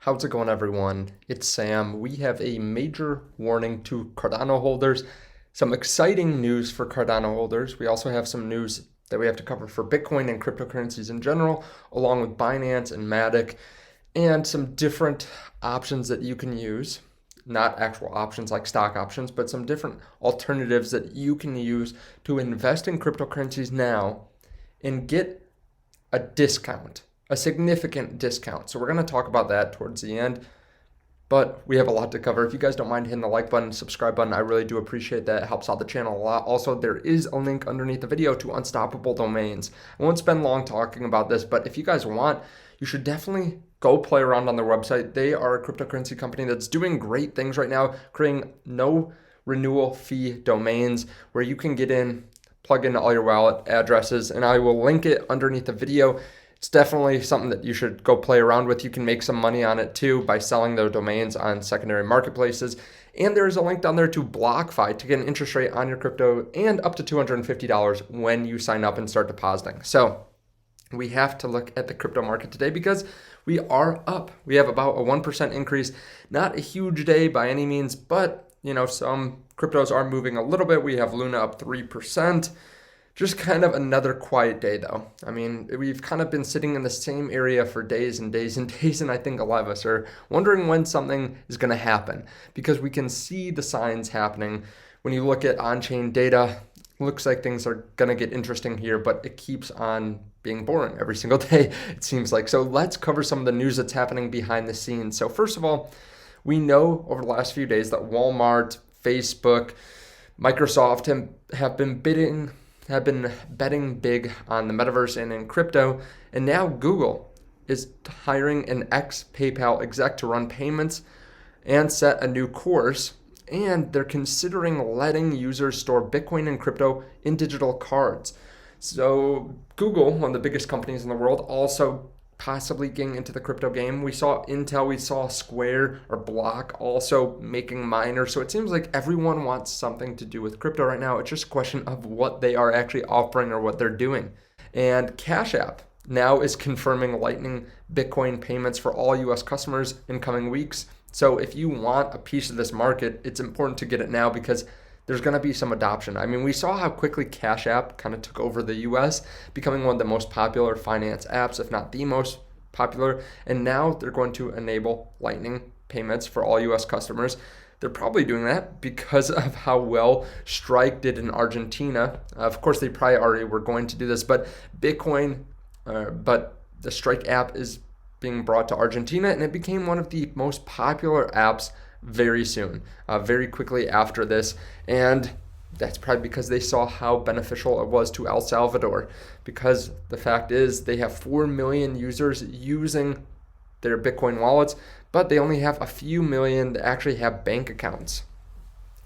How's it going, everyone? It's Sam. We have a major warning to Cardano holders, some exciting news for Cardano holders. We also have some news that we have to cover for Bitcoin and cryptocurrencies in general, along with Binance and Matic, and some different options that you can use. Not actual options like stock options, but some different alternatives that you can use to invest in cryptocurrencies now and get a discount, a significant discount. So we're going to talk about that towards the end, but we have a lot to cover. If you guys don't mind hitting the like button, subscribe button, I really do appreciate that. It helps out the channel a lot. Also, there is a link underneath the video to Unstoppable Domains. I won't spend long talking about this, but if you guys want, you should definitely go play around on their website. They are a cryptocurrency company that's doing great things right now, creating no renewal fee domains where you can get in, plug in all your wallet addresses, and I will link it underneath the video. It's definitely something that you should go play around with. You can make some money on it too by selling their domains on secondary marketplaces. And there's a link down there to BlockFi to get an interest rate on your crypto and up to $250 when you sign up and start depositing. So we have to look at the crypto market today because we are up. We have about a 1% increase. Not a huge day by any means, but some cryptos are moving a little bit. We have Luna up 3%. Just kind of another quiet day though. I mean, we've kind of been sitting in the same area for days and days and days, and I think a lot of us are wondering when something is going to happen because we can see the signs happening. When you look at on-chain data, looks like things are going to get interesting here, but it keeps on being boring every single day, it seems like. So let's cover some of the news that's happening behind the scenes. So first of all, we know over the last few days that Walmart, Facebook, Microsoft have been betting big on the metaverse and in crypto, and now Google is hiring an ex-PayPal exec to run payments and set a new course, and they're considering letting users store Bitcoin and crypto in digital cards. So Google, one of the biggest companies in the world, also possibly getting into the crypto game. We saw Intel, we saw Square or Block also making miners. So it seems like everyone wants something to do with crypto right now. It's just a question of what they are actually offering or what they're doing. And Cash App now is confirming Lightning Bitcoin payments for all US customers in coming weeks. So if you want a piece of this market, it's important to get it now because there's going to be some adoption. I mean, we saw how quickly Cash App kind of took over the US, becoming one of the most popular finance apps, if not the most popular. And now they're going to enable Lightning payments for all US customers. They're probably doing that because of how well Strike did in Argentina. Of course, they probably already were going to do this, but but the Strike app is being brought to Argentina, and it became one of the most popular apps very soon, very quickly after this. And that's probably because they saw how beneficial it was to El Salvador, because the fact is they have 4 million users using their Bitcoin wallets, but they only have a few million that actually have bank accounts.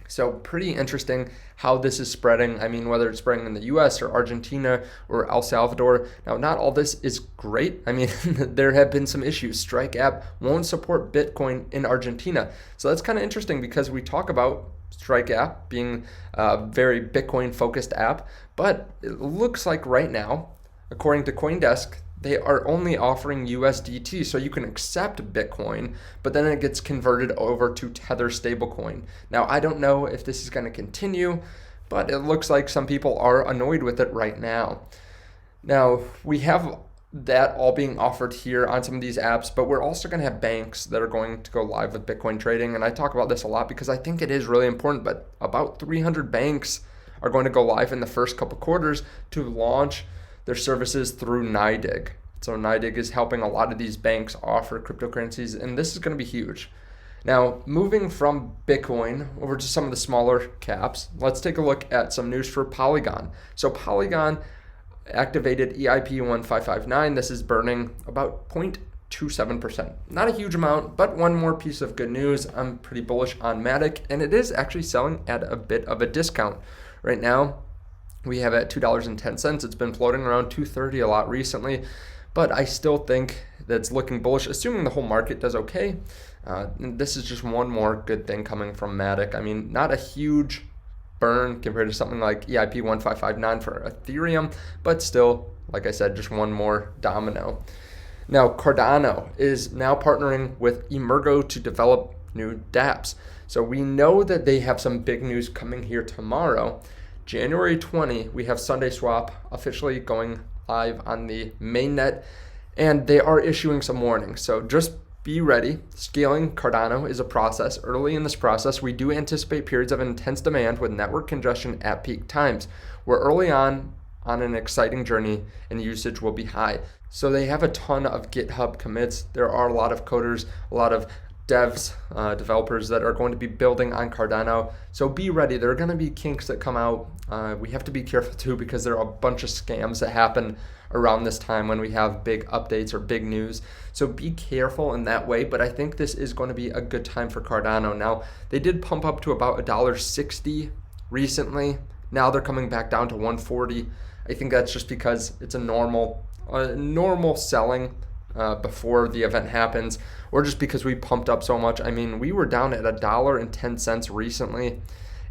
So pretty interesting how this is spreading. I mean, whether it's spreading in the US or Argentina or El Salvador. Now, not all this is great. I mean, there have been some issues. Strike app won't support Bitcoin in Argentina. So that's kind of interesting because we talk about Strike app being a very Bitcoin focused app, but it looks like right now, according to CoinDesk, they are only offering USDT, so you can accept Bitcoin, but then it gets converted over to Tether stablecoin. Now, I don't know if this is going to continue, but it looks like some people are annoyed with it right now. Now, we have that all being offered here on some of these apps, but we're also going to have banks that are going to go live with Bitcoin trading, and I talk about this a lot because I think it is really important, but about 300 banks are going to go live in the first couple quarters to launch their services through NYDIG. So NYDIG is helping a lot of these banks offer cryptocurrencies, and this is going to be huge. Now, moving from Bitcoin over to some of the smaller caps, let's take a look at some news for Polygon. So Polygon activated EIP 1559. This is burning about 0.27%. Not a huge amount, but one more piece of good news. I'm pretty bullish on Matic, and it is actually selling at a bit of a discount. Right now, we have it at $2.10. It's been floating around $2.30 a lot recently, but I still think that's looking bullish, assuming the whole market does okay. And this is just one more good thing coming from Matic. I mean, not a huge burn compared to something like EIP 1559 for Ethereum, but still, like I said, just one more domino. Now, Cardano is now partnering with Emergo to develop new dApps. So we know that they have some big news coming here tomorrow. January 20, we have SundaeSwap officially going live on the mainnet, and they are issuing some warnings. So just be ready. Scaling Cardano is a process. Early in this process, we do anticipate periods of intense demand with network congestion at peak times. We're early on an exciting journey, and usage will be high. So they have a ton of GitHub commits. There are a lot of coders, a lot of devs, developers that are going to be building on Cardano. So be ready. There are going to be kinks that come out. We have to be careful too, because there are a bunch of scams that happen around this time when we have big updates or big news. So be careful in that way. But I think this is going to be a good time for Cardano. Now, they did pump up to about $1.60 recently. Now they're coming back down to $1.40. I think that's just because it's a normal selling before the event happens, or just because we pumped up so much. I mean, we were down at $1.10 recently,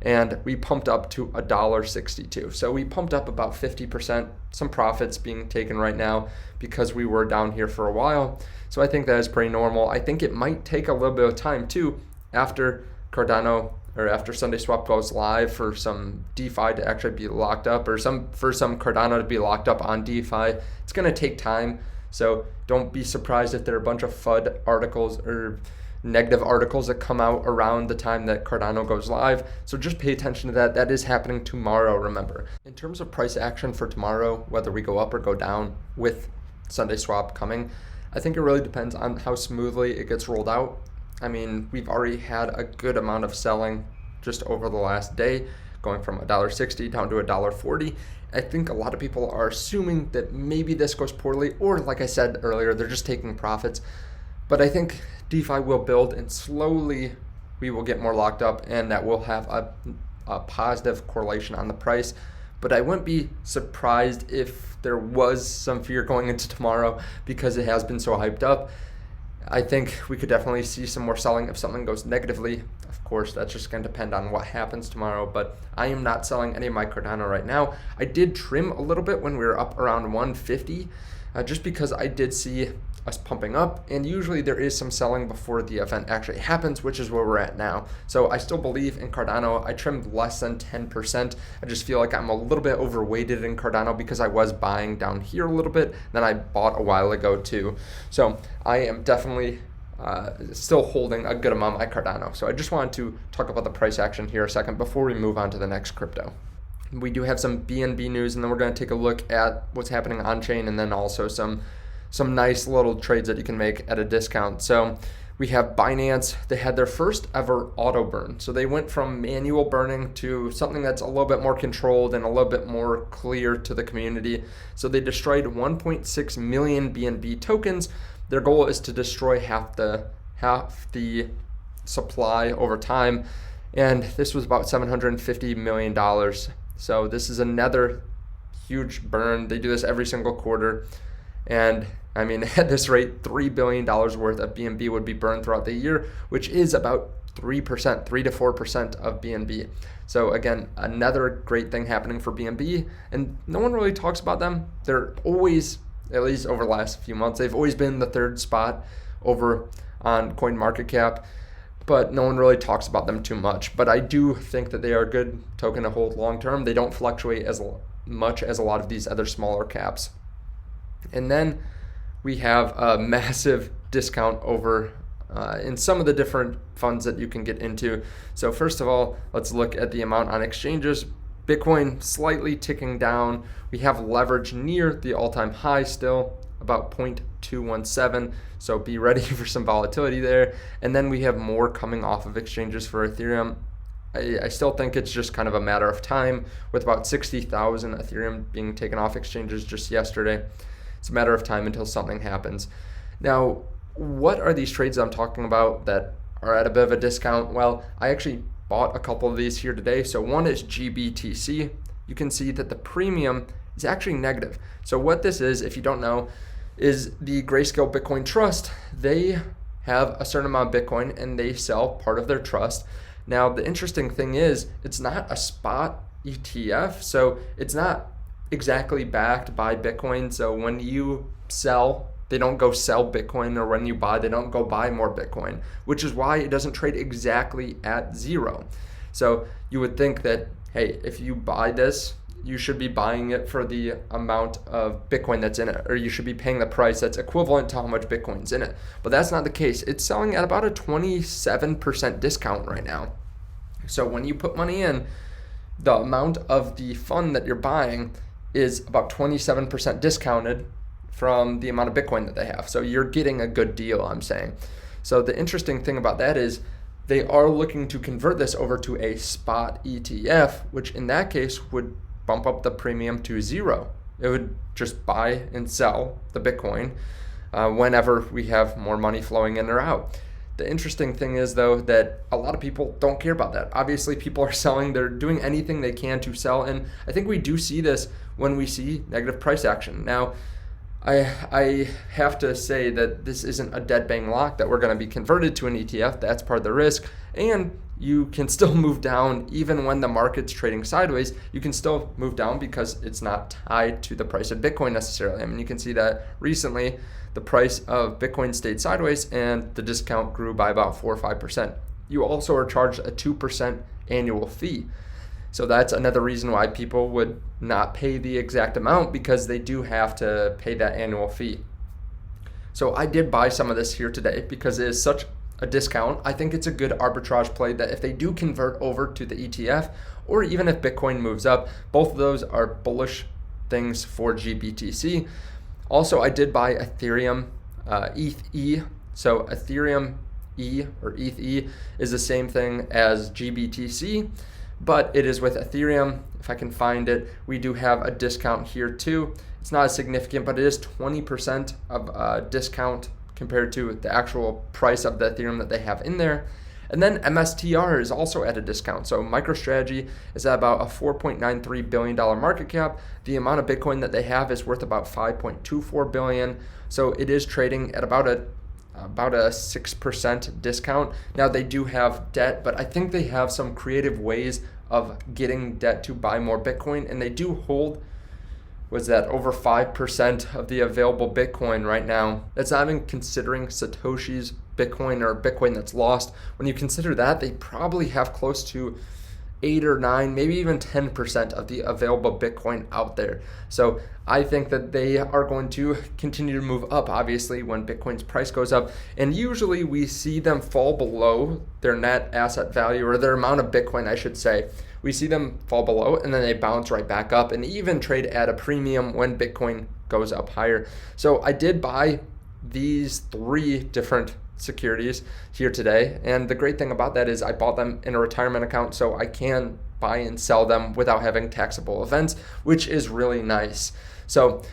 and we pumped up to $1.62. So we pumped up about 50%. Some profits being taken right now because we were down here for a while. So I think that is pretty normal. I think it might take a little bit of time too after Cardano or after SundaeSwap goes live for some DeFi to actually be locked up, or for some Cardano to be locked up on DeFi. It's going to take time. So don't be surprised if there are a bunch of FUD articles or negative articles that come out around the time that Cardano goes live. So just pay attention to that. That is happening tomorrow, remember. In terms of price action for tomorrow, whether we go up or go down with SundaeSwap coming, I think it really depends on how smoothly it gets rolled out. I mean, we've already had a good amount of selling just over the last day, going from $1.60 down to $1.40. I think a lot of people are assuming that maybe this goes poorly, or like I said earlier, they're just taking profits. But I think DeFi will build, and slowly we will get more locked up, and that will have a positive correlation on the price. But I wouldn't be surprised if there was some fear going into tomorrow, because it has been so hyped up. I think we could definitely see some more selling if something goes negatively. Of course, that's just going to depend on what happens tomorrow, but I am not selling any of my Cardano right now. I did trim a little bit when we were up around 150, just because I did see us pumping up, and usually there is some selling before the event actually happens, which is where we're at now. So I still believe in Cardano. I trimmed less than 10%. I just feel like I'm a little bit overweighted in Cardano because I was buying down here a little bit, then I bought a while ago too. So I am definitely still holding a good amount of my Cardano. So I just wanted to talk about the price action here a second before we move on to the next crypto. We do have some BNB news, and then we're going to take a look at what's happening on chain, and then also some nice little trades that you can make at a discount. So we have Binance. They had their first ever auto burn. So they went from manual burning to something that's a little bit more controlled and a little bit more clear to the community. So they destroyed 1.6 million BNB tokens. Their goal is to destroy half the supply over time. And this was about $750 million. So this is another huge burn. They do this every single quarter. And I mean, at this rate, $3 billion worth of BNB would be burned throughout the year, which is about 3%, 3 to 4% of BNB. So again, another great thing happening for BNB, and no one really talks about them. They're always, at least over the last few months, they've always been the third spot over on CoinMarketCap, but no one really talks about them too much. But I do think that they are a good token to hold long term. They don't fluctuate as much as a lot of these other smaller caps. And then we have a massive discount over in some of the different funds that you can get into. So first of all, let's look at the amount on exchanges. Bitcoin slightly ticking down. We have leverage near the all-time high still, about 0.217. So be ready for some volatility there. And then we have more coming off of exchanges for Ethereum. I still think it's just kind of a matter of time, with about 60,000 Ethereum being taken off exchanges just yesterday. It's a matter of time until something happens. Now, what are these trades I'm talking about that are at a bit of a discount? Well, I actually bought a couple of these here today. So one is GBTC. You can see that the premium is actually negative. So what this is, if you don't know, is the Grayscale Bitcoin Trust. They have a certain amount of Bitcoin and they sell part of their trust. Now, the interesting thing is it's not a spot ETF, so it's not exactly backed by Bitcoin. So when you sell They don't go sell Bitcoin, or when you buy, they don't go buy more Bitcoin, which is why it doesn't trade exactly at zero. So you would think that, hey, if you buy this, you should be buying it for the amount of Bitcoin that's in it, or you should be paying the price that's equivalent to how much Bitcoin's in it. But that's not the case. It's selling at about a 27% discount right now. So when you put money in, the amount of the fund that you're buying is about 27% discounted from the amount of Bitcoin that they have. So you're getting a good deal, I'm saying. So the interesting thing about that is they are looking to convert this over to a spot ETF, which in that case would bump up the premium to zero. It would just buy and sell the Bitcoin whenever we have more money flowing in or out. The interesting thing is, though, that a lot of people don't care about that. Obviously, people are selling. They're doing anything they can to sell. And I think we do see this when we see negative price action. Now, I have to say that this isn't a dead bang lock that we're going to be converted to an ETF. That's part of the risk. And you can still move down even when the market's trading sideways. You can still move down because it's not tied to the price of Bitcoin necessarily. I mean, you can see that recently the price of Bitcoin stayed sideways and the discount grew by about 4 or 5%. You also are charged a 2% annual fee. So that's another reason why people would not pay the exact amount, because they do have to pay that annual fee. So I did buy some of this here today because it is such a discount. I think it's a good arbitrage play that if they do convert over to the ETF, or even if Bitcoin moves up, both of those are bullish things for GBTC. Also, I did buy Ethereum ETH-E. So Ethereum E or ETH-E is the same thing as GBTC, but it is with Ethereum. If I can find it, we do have a discount here too. It's not as significant, but it is 20% of a discount compared to the actual price of the Ethereum that they have in there. And then MSTR is also at a discount. So MicroStrategy is at about a $4.93 billion market cap. The amount of Bitcoin that they have is worth about $5.24 billion. So it is trading at about a 6% discount. Now they do have debt, but I think they have some creative ways of getting debt to buy more Bitcoin, and they do hold, was that over 5% of the available Bitcoin right now. That's not even considering Satoshi's Bitcoin or Bitcoin that's lost. When you consider that, they probably have close to 8 or 9, maybe even 10% of the available Bitcoin out there. So I think that they are going to continue to move up, obviously, when Bitcoin's price goes up. And usually we see them fall below their net asset value, or their amount of Bitcoin, I should say. We see them fall below and then they bounce right back up and even trade at a premium when Bitcoin goes up higher. So I did buy these 3 different securities here today, and the great thing about that is I bought them in a retirement account, so I can buy and sell them without having taxable events, which is really nice. So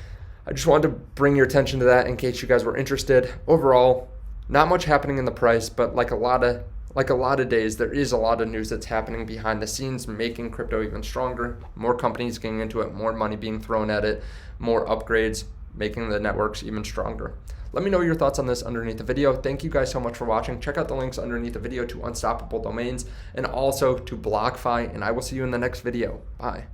I just wanted to bring your attention to that in case you guys were interested. Overall, not much happening in the price, but like a lot of days, there is a lot of news that's happening behind the scenes, making crypto even stronger. More companies getting into it, more money being thrown at it, more upgrades, making the networks even stronger. Let me know your thoughts on this underneath the video. Thank you guys so much for watching. Check out the links underneath the video to Unstoppable Domains and also to BlockFi, and I will see you in the next video. Bye.